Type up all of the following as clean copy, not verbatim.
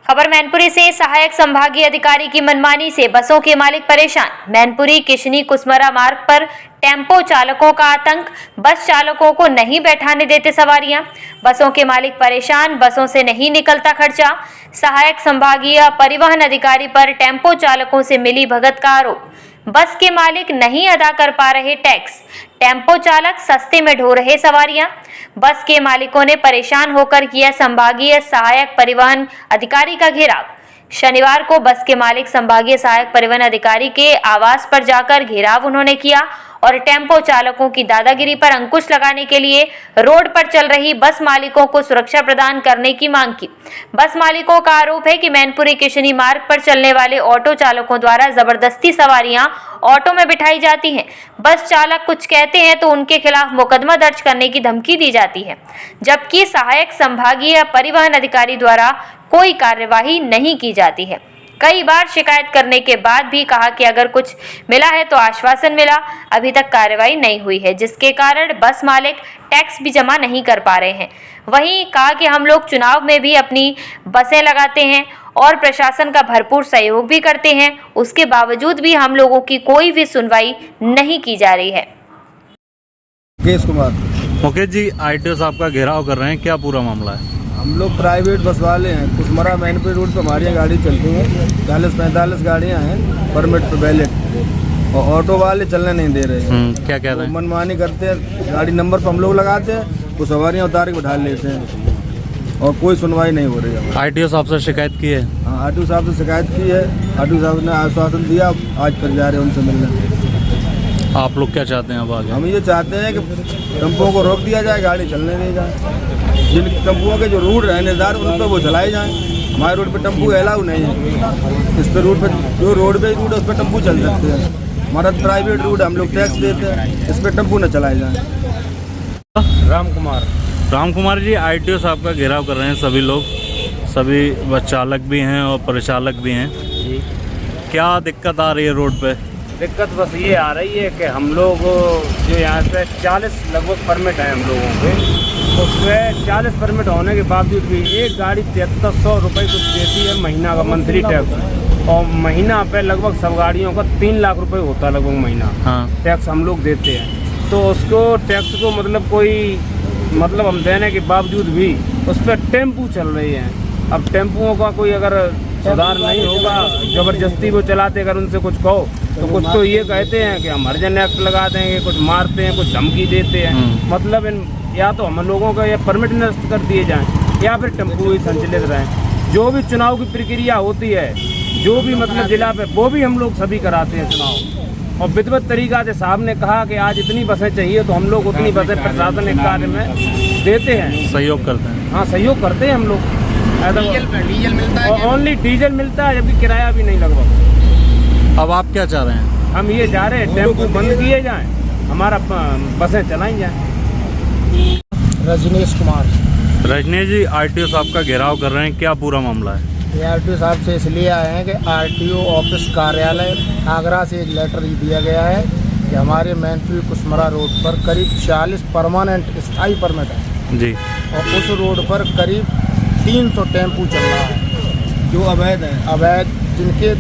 खबर मैनपुरी से। सहायक संभागीय अधिकारी की मनमानी से बसों के मालिक परेशान। मैनपुरी किशनी कुसमरा मार्ग पर टेम्पो चालकों का आतंक। बस चालकों को नहीं बैठाने देते सवारियां। बसों के मालिक परेशान, बसों से नहीं निकलता खर्चा। सहायक संभागीय परिवहन अधिकारी पर टेम्पो चालकों से मिली भगत का आरोप। बस के मालिक नहीं अदा कर पा रहे टैक्स। टेम्पो चालक सस्ते में ढो रहे सवारियां। बस के मालिकों ने परेशान होकर किया संभागीय सहायक परिवहन अधिकारी का घेराव। शनिवार को बस के मालिक संभागीय सहायक परिवहन अधिकारी के आवास पर जाकर घेराव उन्होंने किया और टेम्पो चालकों की दादागिरी पर अंकुश लगाने के लिए रोड पर चल रही बस मालिकों को सुरक्षा प्रदान करने की मांग की। बस मालिकों का आरोप है कि मैनपुरी किशनी मार्ग पर चलने वाले ऑटो चालकों द्वारा जबरदस्ती सवारियां ऑटो में बिठाई जाती हैं। बस चालक कुछ कहते हैं तो उनके खिलाफ मुकदमा दर्ज करने की धमकी दी जाती है, जबकि सहायक संभागीय परिवहन अधिकारी द्वारा कोई कार्यवाही नहीं की जाती है। कई बार शिकायत करने के बाद भी कहा कि अगर कुछ मिला है तो आश्वासन मिला, अभी तक कार्रवाई नहीं हुई है, जिसके कारण बस मालिक टैक्स भी जमा नहीं कर पा रहे हैं। वहीं कहा कि हम लोग चुनाव में भी अपनी बसें लगाते हैं और प्रशासन का भरपूर सहयोग भी करते हैं, उसके बावजूद भी हम लोगों की कोई भी सुनवाई नहीं की जा रही है। मुकेश कुमार। मुकेश जी, आरटीओ साहब का घेराव कर रहे हैं, क्या पूरा मामला है? हम लोग प्राइवेट बस वाले हैं। कुसमरा मैनपुरी रोड पर हमारी गाड़ी चलती है। 40-45 गाड़ियां हैं परमिट पर वैलिड, और ऑटो वाले चलने नहीं दे रहे हैं। क्या कह रहे हैं? मनमानी करते हैं। गाड़ी नंबर पर हम लोग लगाते हैं, वो सवारियां उतार के बिठा लेते हैं और कोई सुनवाई नहीं हो रही है। आरटीओ साहब से शिकायत की है? हाँ, आरटीओ साहब से शिकायत की है। आरटीओ साहब ने आश्वासन दिया, आज फिर जा रहे हैं उनसे मिलने। आप लोग क्या चाहते हैं अब आगे? हम ये चाहते हैं कि टेम्पुओं को रोक दिया जाए, गाड़ी चलने नहीं जाए। जिन टेम्पुओं के जो रूट है निर्धारित, उन पर वो चलाए जाएँ। हमारे रोड पे टेम्पू अलाउ नहीं है। इस पर रूट पे जो रोडवेज रूट है उस पर टेम्पू चल सकते हैं। हमारा प्राइवेट रूट है, हम लोग टैक्स देते हैं, इस पर टेम्पू न चलाए जाएँ। राम कुमार जी, आरटीओ साहब का घेराव कर रहे हैं सभी लोग, सभी बस चालक भी हैं और परिचालक भी हैं जी। क्या दिक्कत आ रही है रोड पे? दिक्कत बस ये आ रही है कि हम लोग जो यहाँ पे 40 लगभग परमिट है हम लोगों के, उसमें 40 परमिट होने के बावजूद भी एक गाड़ी 7300 रुपये कुछ देती है महीना का मंथली टैक्स, और महीना पे लगभग सब गाड़ियों का 3 लाख रुपए होता है लगभग महीना। हाँ। टैक्स हम लोग देते हैं, तो उसको टैक्स को मतलब हम देने के बावजूद भी उस पर टेम्पू चल रही हैं। अब टेम्पुओं का कोई अगर सुधार नहीं होगा, ज़बरदस्ती वो चलाते, अगर उनसे कुछ कहो तो कुछ तो ये कहते हैं कि हम हरिजन एक्ट लगा देंगे, कुछ मारते हैं, कुछ धमकी देते हैं। मतलब या तो हम लोगों का ये परमिट नष्ट कर दिए जाएं या फिर टेम्पू ही संचालित रहें। जो भी चुनाव की प्रक्रिया होती है, जो भी मतलब जिला पे, वो भी हम लोग सभी कराते हैं चुनाव। और विधिवत तरीका से साहब ने कहा कि आज इतनी बसें चाहिए तो हम लोग उतनी बसें प्रशासनिक कार्य में देते हैं, सहयोग करते हैं। हाँ, सहयोग करते हैं हम लोग। डीजल मिलता है, ओनली डीजल मिलता है, जबकि किराया भी नहीं लगभग। अब आप क्या चाह रहे हैं? हम ये चाह रहे हैं टेम्पू बंद किए जाएं, हमारा बसें चलाई जाएं। रजनीश कुमार। रजनीश जी, आरटीओ साहब का घेराव कर रहे हैं, क्या पूरा मामला है? ये आरटीओ साहब से इसलिए आए हैं कि आरटीओ ऑफिस कार्यालय आगरा से एक लेटर दिया गया है कि हमारे मैनपुरी कुसमरा रोड पर करीब 40 परमानेंट स्थायी परमिट है जी, और उस रोड पर करीब 300 टेम्पू चल रहा है जो अवैध है। अवैध जिनके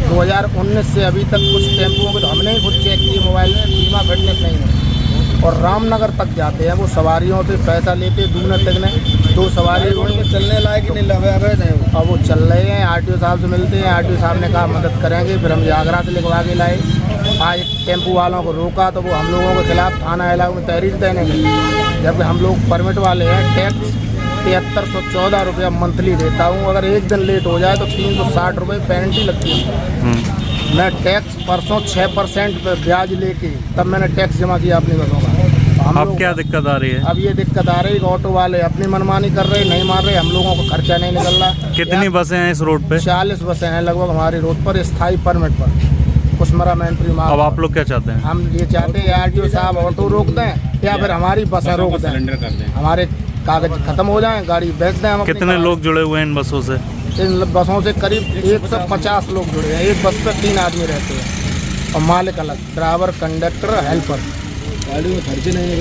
2019 से अभी तक कुछ टेम्पुओं को तो हमने ही खुद चेक किए मोबाइल में, बीमा फिटनेस नहीं है, और रामनगर तक जाते हैं। वो सवारियों से पैसा लेते, दूना तकने 2 सवारी चलने लायक नहीं अवैध है। अब वो चल रहे हैं, आरटीओ साहब से मिलते हैं, आरटीओ साहब ने कहा मदद करेंगे, फिर हम आगरा से लिखवा के लाए। आज टेम्पू वालों को रोका तो वो हम लोगों के खिलाफ थाना इलाके में तहरीर देने लगे, जबकि हम लोग परमिट वाले हैं। टैक्स 7314 रुपया मंथली देता हूँ, अगर एक दिन लेट हो जाए तो 360 रुपये पेनल्टी लगती है। मैं टैक्स परसों 6% पे ब्याज लेके तब मैंने टैक्स जमा किया अपनी बसों का। अब क्या दिक्कत आ रही है? अब ये दिक्कत आ रही है कि ऑटो वाले अपनी मनमानी कर रहे, नहीं मार रहे, हम लोगों को खर्चा नहीं निकल रहा। कितनी बसें हैं इस रोड पे? 40 बसें हैं लगभग हमारी रोड पर स्थायी परमिट पर कुसमरा मैनपुरी मार्ग। अब आप लोग क्या चाहते हैं? हम ये चाहते हैं आरटीओ साहब ऑटो रोक दें या फिर हमारी बसें रोक दें, हमारे कागज खत्म हो जाएं, गाड़ी बेच दें। हम कितने लोग जुड़े हुए हैं इन बसों से? इन बसों से करीब 150 लोग जुड़े हैं। एक बस पर 3 आदमी रहते हैं और मालिक अलग, ड्राइवर, कंडक्टर, हेल्पर। गाड़ी में खर्चे नहीं